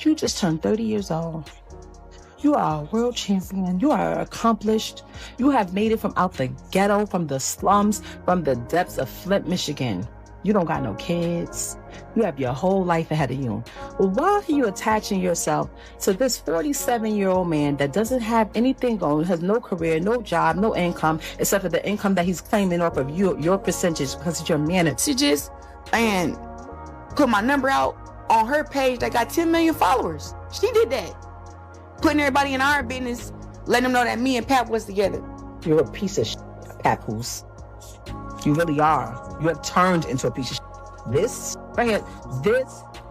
You just turned 30 years old. You are a world champion. You are accomplished. You have made it from out the ghetto, from the slums, from the depths of Flint, Michigan. You don't got no kids. You have your whole life ahead of you. Well, why are you attaching yourself to this 47-year-old man that doesn't have anything going, has no career, no job, no income, except for the income that he's claiming off of your percentage because it's your manages, and put my number out on her page that got 10 million followers. She did that. Putting everybody in our business, letting them know that me and Pap was together. You're a piece of shit, Papoose. You really are. You have turned into a piece of shit. This, right here,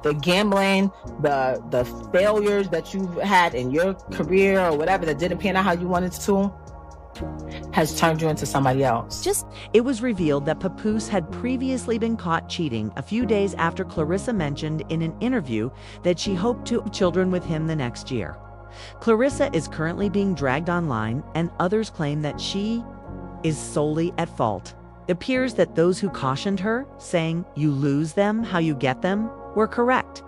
the gambling, the failures that you've had in your career or whatever that didn't pan out how you wanted to, has turned you into somebody else. It was revealed that Papoose had previously been caught cheating a few days after Claressa mentioned in an interview that she hoped to have children with him the next year. Claressa is currently being dragged online, and others claim that she is solely at fault. It appears that those who cautioned her, saying, "You lose them how you get them," were correct.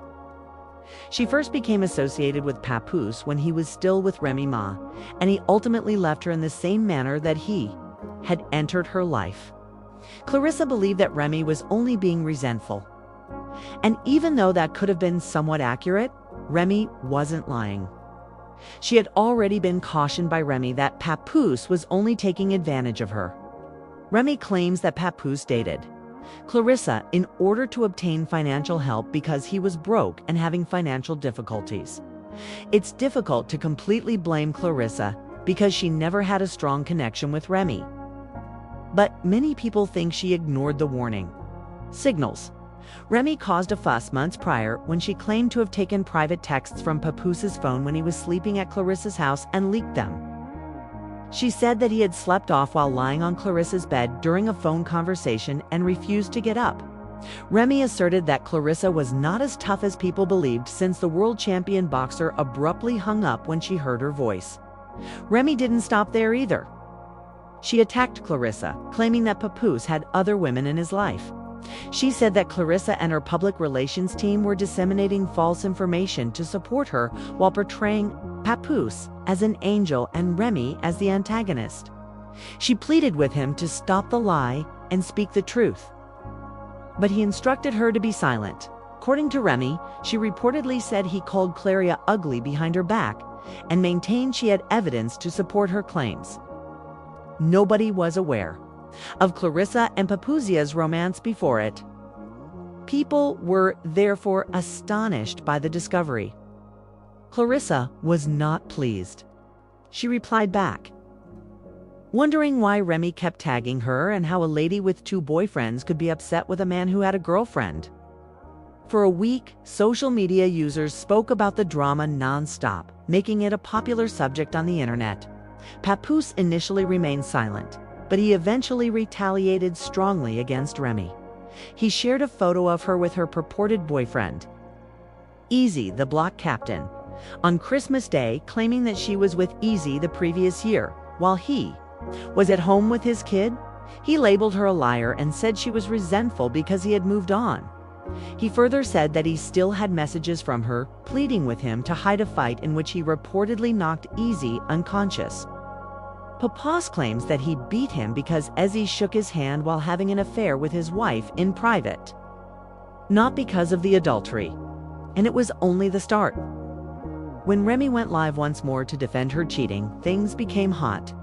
She first became associated with Papoose when he was still with Remy Ma, and he ultimately left her in the same manner that he had entered her life. Claressa believed that Remy was only being resentful. And even though that could have been somewhat accurate, Remy wasn't lying. She had already been cautioned by Remy that Papoose was only taking advantage of her. Remy claims that Papoose dated Claressa in order to obtain financial help because he was broke and having financial difficulties. It's difficult to completely blame Claressa because she never had a strong connection with Remy. But many people think she ignored the warning signals. Remy caused a fuss months prior when she claimed to have taken private texts from Papoose's phone when he was sleeping at Claressa's house and leaked them. She said that he had slept off while lying on Claressa's bed during a phone conversation and refused to get up. Remy asserted that Claressa was not as tough as people believed since the world champion boxer abruptly hung up when she heard her voice. Remy didn't stop there either. She attacked Claressa, claiming that Papoose had other women in his life. She said that Claressa and her public relations team were disseminating false information to support her while portraying Papoose as an angel and Remy as the antagonist. She pleaded with him to stop the lie and speak the truth. But he instructed her to be silent. According to Remy, she reportedly said he called Claressa ugly behind her back and maintained she had evidence to support her claims. Nobody was aware of Claressa and Papoose's romance before it. People were therefore astonished by the discovery. Claressa was not pleased. She replied back, wondering why Remy kept tagging her and how a lady with 2 boyfriends could be upset with a man who had a girlfriend. For a week, social media users spoke about the drama non-stop, making it a popular subject on the internet. Papoose initially remained silent, but he eventually retaliated strongly against Remy. He shared a photo of her with her purported boyfriend, Easy, the block captain, on Christmas Day, claiming that she was with Easy the previous year, while he was at home with his kid. He labeled her a liar and said she was resentful because he had moved on. He further said that he still had messages from her, pleading with him to hide a fight in which he reportedly knocked Easy unconscious. Papoose claims that he beat him because Easy shook his hand while having an affair with his wife in private, not because of the adultery. And it was only the start. When Remy went live once more to defend her cheating, things became hot.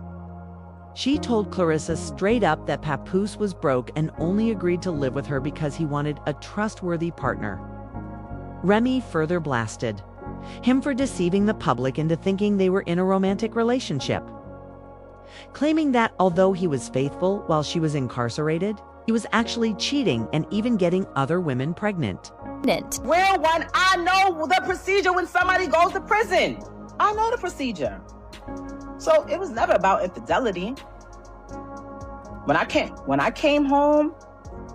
She told Claressa straight up that Papoose was broke and only agreed to live with her because he wanted a trustworthy partner. Remy further blasted him for deceiving the public into thinking they were in a romantic relationship, claiming that although he was faithful while she was incarcerated, he was actually cheating and even getting other women pregnant. Well, one, I know the procedure when somebody goes to prison. I know the procedure. So it was never about infidelity. When I came home,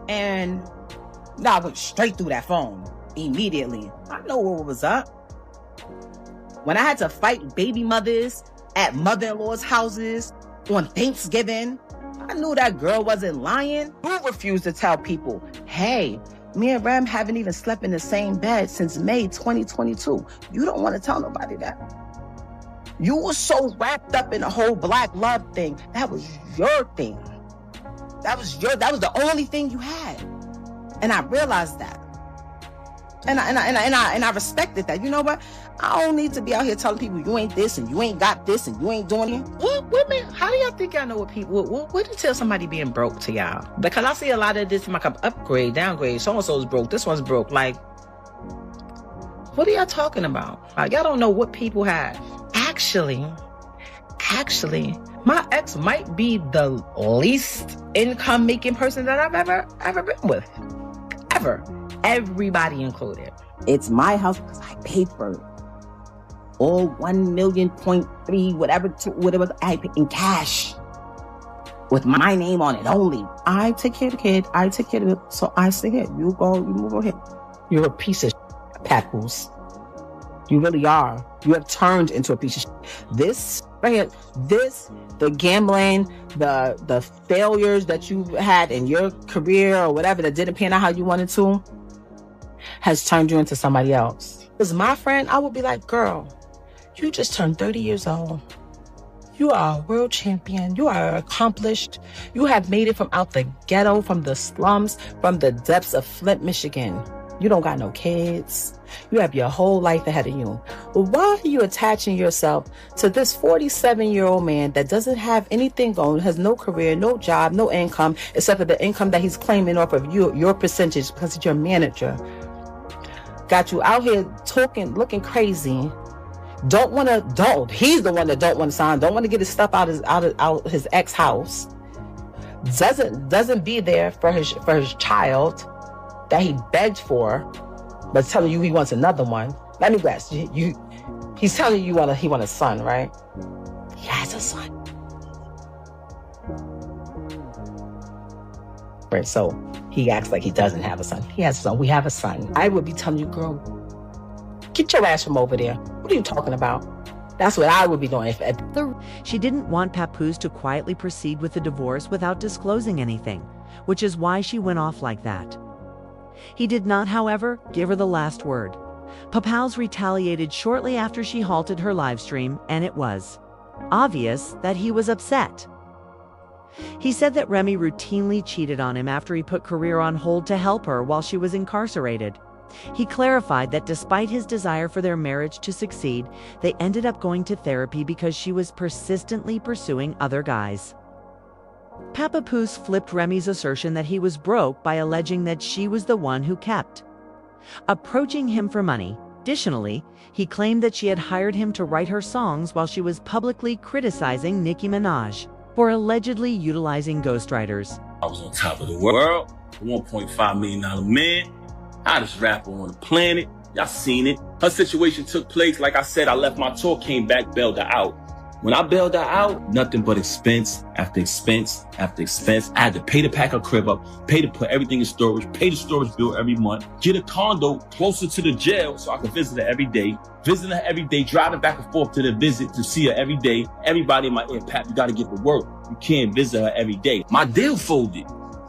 and I went straight through that phone immediately. I know what was up. When I had to fight baby mothers at mother-in-law's houses on Thanksgiving, I knew that girl wasn't lying. Who refused to tell people, hey, Me and Rem haven't even slept in the same bed since May 2022. You don't want to tell nobody that. You were so wrapped up in the whole black love thing. That was your thing. That was the only thing you had. And I realized that. And I respected that. You know what? I don't need to be out here telling people you ain't this and you ain't got this and you ain't doing it. What women? How do y'all think y'all know what people? What do you tell somebody being broke to y'all? Because I see a lot of this in my upgrade, downgrade. So and so's broke. This one's broke. Like, what are y'all talking about? Like, y'all don't know what people have. Actually, my ex might be the least income making person that I've ever been with. Ever. Everybody included. It's my house because I paid for it. All 1.3 million, whatever I paid in cash. With my name on it only. I take care of the kid. I take care of it. So I say here, you move over here. You're a piece of Papoose. You really are. You have turned into a piece of shit. This right here, the gambling, the failures that you had in your career or whatever that didn't pan out how you wanted to, has turned you into somebody else. As my friend, I would be like, girl, you just turned 30 years old. You are a world champion. You are accomplished. You have made it from out the ghetto, from the slums, from the depths of Flint, Michigan. You don't got no kids. You have your whole life ahead of you. Well, why are you attaching yourself to this 47-year-old man that doesn't have anything going, has no career, no job, no income, except for the income that he's claiming off of your percentage because he's your manager? Got you out here talking, looking crazy. He's the one that don't want to sign, don't want to get his stuff out his ex house. Doesn't be there for his child that he begged for, but telling you he wants another one. Let me guess. He's telling you he want a son, right? He has a son. Right, so he acts like he doesn't have a son. He has a son. We have a son. I would be telling you, girl, get your ass from over there. What are you talking about? That's what I would be doing. She didn't want Papoose to quietly proceed with the divorce without disclosing anything, which is why she went off like that. He did not, however, give her the last word. Papoose retaliated shortly after she halted her live stream, and it was obvious that he was upset. He said that Remy routinely cheated on him after he put career on hold to help her while she was incarcerated. He clarified that despite his desire for their marriage to succeed, they ended up going to therapy because she was persistently pursuing other guys. Papoose flipped Remy's assertion that he was broke by alleging that she was the one who kept approaching him for money. Additionally, he claimed that she had hired him to write her songs while she was publicly criticizing Nicki Minaj for allegedly utilizing ghostwriters. I was on top of the world, $1.5 million man, hottest rapper on the planet. Y'all seen it. Her situation took place. Like I said, I left my tour, came back, bailed her out. When I bailed her out, nothing but expense after expense after expense. I had to pay to pack her crib up, pay to put everything in storage, pay the storage bill every month, get a condo closer to the jail so I could visit her every day. Visiting her every day, driving back and forth to the visit to see her every day. Everybody in my ear, Pap, you gotta get to work. You can't visit her every day. My deal folded.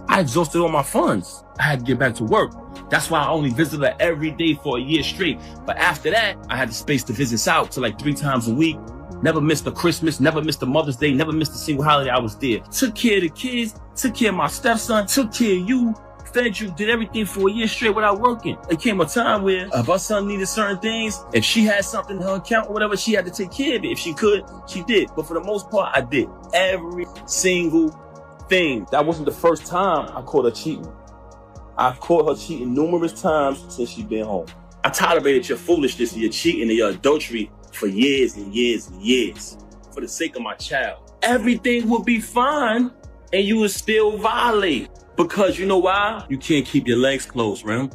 I exhausted all my funds. I had to get back to work. That's why I only visited her every day for a year straight. But after that, I had the space to visit out to like 3 times a week. Never missed a Christmas, never missed a Mother's Day, never missed a single holiday. I was there. Took care of the kids, took care of my stepson, took care of you, fed you, did everything for a year straight without working. There came a time where if our son needed certain things, if she had something in her account or whatever, she had to take care of it. If she could, she did. But for the most part, I did. Every single thing. That wasn't the first time I caught her cheating. I've caught her cheating numerous times since she's been home. I tolerated your foolishness and your cheating and your adultery for years and years and years, for the sake of my child. Everything would be fine and you would still violate. Because you know why? You can't keep your legs closed, Rem.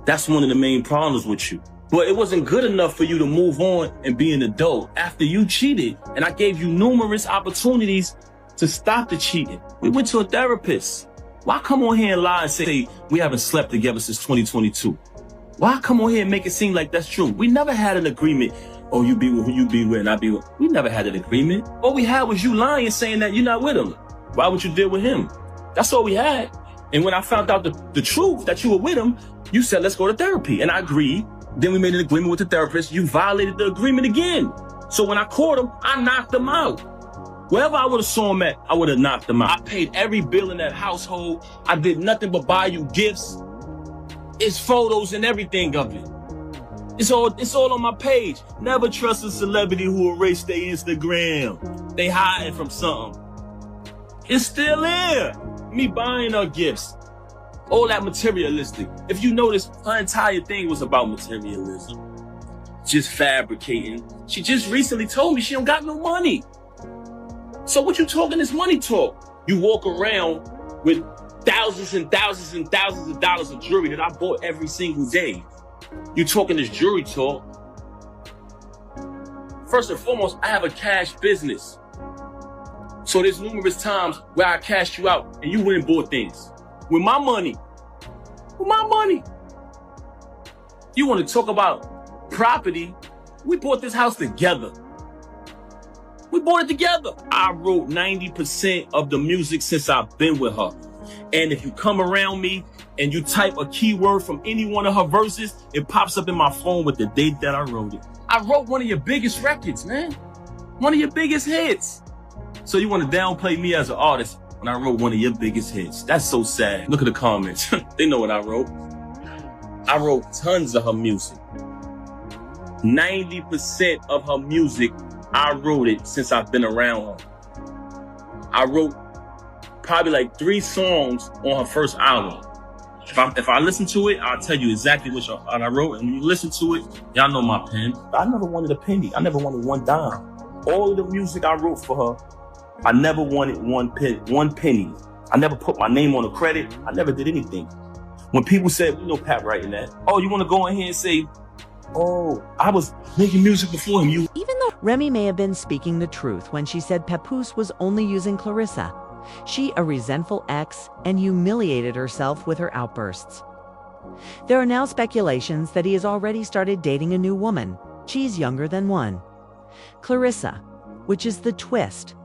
That's one of the main problems with you. But it wasn't good enough for you to move on and be an adult after you cheated. And I gave you numerous opportunities to stop the cheating. We went to a therapist. Why come on here and lie and say we haven't slept together since 2022? Why come on here and make it seem like that's true? We never had an agreement. Oh, you be with who you be with and I be with. We never had an agreement. All we had was you lying, saying that you're not with him. Why would you deal with him? That's all we had. And when I found out the truth that you were with him, you said, let's go to therapy. And I agreed. Then we made an agreement with the therapist. You violated the agreement again. So when I caught him, I knocked him out. Wherever I would have saw him at, I would have knocked him out. I paid every bill in that household. I did nothing but buy you gifts. It's photos and everything of it. It's all on my page. Never trust a celebrity who erased their Instagram. They hiding from something. It's still there. Me buying her gifts. All that materialistic. If you notice, her entire thing was about materialism. Just fabricating. She just recently told me she don't got no money. So what you talking this money talk? You walk around with thousands and thousands and thousands of dollars of jewelry that I bought every single day. You talking this jewelry talk. First and foremost, I have a cash business. So there's numerous times where I cashed you out and you went and bought things. With my money. With my money. You want to talk about property? We bought this house together. We bought it together. I wrote 90% of the music since I've been with her. And if you come around me and you type a keyword from any one of her verses, it pops up in my phone with the date that I wrote it. I wrote one of your biggest records, man. One of your biggest hits. So you want to downplay me as an artist when I wrote one of your biggest hits. That's so sad. Look at the comments. They know what I wrote. I wrote tons of her music. 90% of her music, I wrote it since I've been around her. I wrote probably like 3 songs on her first album. If I listen to it, I'll tell you exactly what I wrote. And when you listen to it, y'all know my pen. I never wanted a penny. I never wanted one dime. All of the music I wrote for her, I never wanted one penny. I never put my name on a credit. I never did anything. When people said, we know Pat writing that. Oh, you want to go in here and say, oh, I was making music before him. Even though Remy may have been speaking the truth when she said Papoose was only using Claressa, she, a resentful ex, and humiliated herself with her outbursts. There are now speculations that he has already started dating a new woman. She's younger than one. Claressa, which is the twist.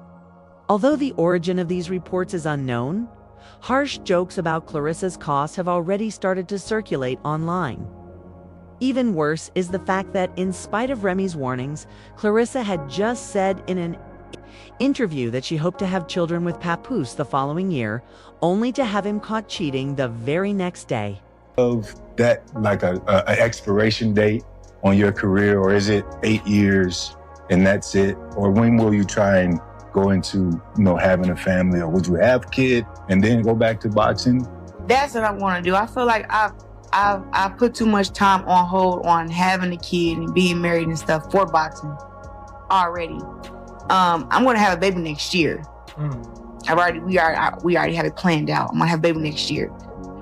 Although the origin of these reports is unknown, harsh jokes about Claressa's costs have already started to circulate online. Even worse is the fact that, in spite of Remy's warnings, Claressa had just said in an interview that she hoped to have children with Papoose the following year, only to have him caught cheating the very next day. Of that, like a expiration date on your career, or is it 8 years and that's it? Or when will you try and go into, having a family, or would you have a kid and then go back to boxing? That's what I want to do. I feel like I put too much time on hold on having a kid and being married and stuff for boxing already. I'm gonna have a baby next year. We already have it planned out. I'm gonna have a baby next year,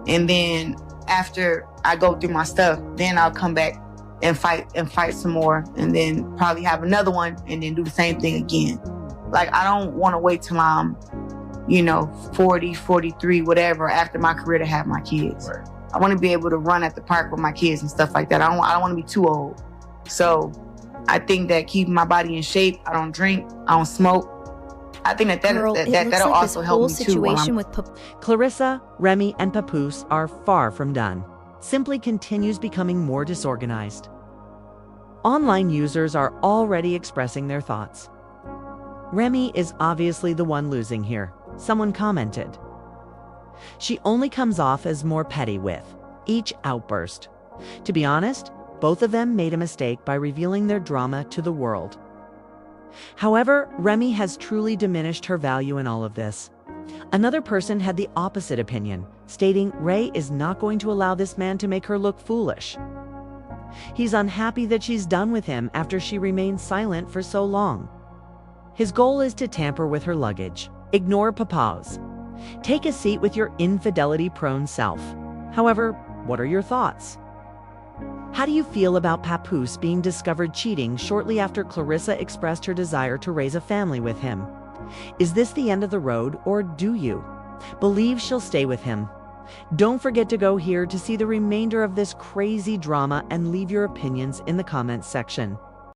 and then after I go through my stuff, then I'll come back and fight some more, and then probably have another one, and then do the same thing again. Like, I don't want to wait till I'm, 40, 43, whatever, after my career to have my kids. Right. I want to be able to run at the park with my kids and stuff like that. I don't want to be too old. So I think that keeping my body in shape, I don't drink, I don't smoke. I think that'll also help me too. Claressa, Remy, and Papoose are far from done. Simply continues becoming more disorganized. Online users are already expressing their thoughts. Remy is obviously the one losing here, someone commented. She only comes off as more petty with each outburst. To be honest, both of them made a mistake by revealing their drama to the world. However, Remy has truly diminished her value in all of this. Another person had the opposite opinion, stating Ray is not going to allow this man to make her look foolish. He's unhappy that she's done with him after she remained silent for so long. His goal is to tamper with her luggage, ignore Papoose, take a seat with your infidelity-prone self. However, what are your thoughts? How do you feel about Papoose being discovered cheating shortly after Claressa expressed her desire to raise a family with him? Is this the end of the road, or do you believe she'll stay with him? Don't forget to go here to see the remainder of this crazy drama and leave your opinions in the comments section.